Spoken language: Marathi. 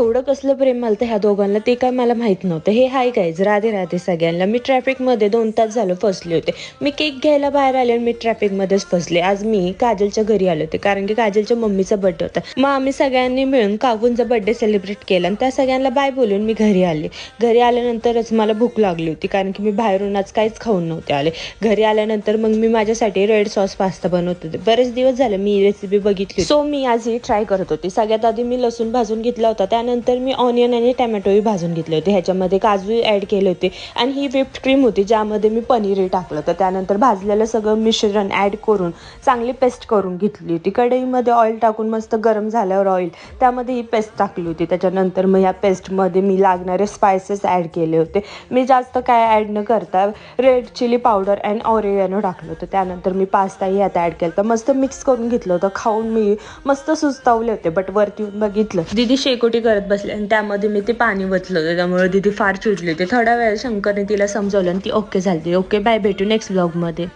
एवढं कसलं प्रेम मला तर ह्या दोघांना ते काय मला माहित नव्हतं. हे हाय गाईज, राधे राधे सगळ्यांना. मी ट्रॅफिकमध्ये 2 तास झालं फसले होते. मी केक घ्यायला बाहेर आले आणि मी ट्रॅफिकमध्येच फसले. आज मी काजलच्या घरी आले होते कारण की काजलच्या मम्मीचा बर्थडे होता. मग आम्ही सगळ्यांनी मिळून काकूंचा बर्थडे सेलिब्रेट केला आणि त्या सगळ्यांना बाय बोलून मी घरी आले. घरी आल्यानंतरच मला भूक लागली होती कारण की मी बाहेरून आज काहीच खाऊन नव्हते आले. घरी आल्यानंतर मग मी माझ्यासाठी रेड सॉस पास्ता बनवत होते. बरेच दिवस झाले मी ही रेसिपी बघितली, सो मी आज ही ट्राय करत होती. सगळ्यात आधी मी लसूण भाजून घेतला होता, त्यानंतर मी ऑनियन आणि टॅमॅटोही भाजून घेतले होते. ह्याच्यामध्ये काजू ॲड केले होते आणि ही व्हिप्ड क्रीम होती ज्यामध्ये मी पनीरही टाकलं होतं. त्यानंतर भाजलेलं सगळं मिश्रण ॲड करून चांगली पेस्ट करून घेतली होती. कढईमध्ये ऑइल टाकून मस्त गरम झाल्यावर ऑइल त्यामध्ये ही पेस्ट टाकली होती. त्याच्यानंतर मग या पेस्टमध्ये मी लागणारे स्पायसेस ॲड केले होते. मी जास्त काय ॲड न करता red chilli powder and oregano टाकलं होतं. त्यानंतर मी पास्ताही यात ॲड केलं होतं. मस्त मिक्स करून घेतलं होतं. खाऊन मी मस्त सुस्तावले होते. बट वरती येऊन बघितलं दीदी शेकोटी करत बसले आणि त्यामध्ये मी ते पाणी वतलं होतं. त्यामुळे दीदी फार चिडली होती. थोड्या वेळ शंकरने तिला समजवलं आणि ती ओके झाली. ओके बाय, भेटू नेक्स्ट ब्लॉगमध्ये.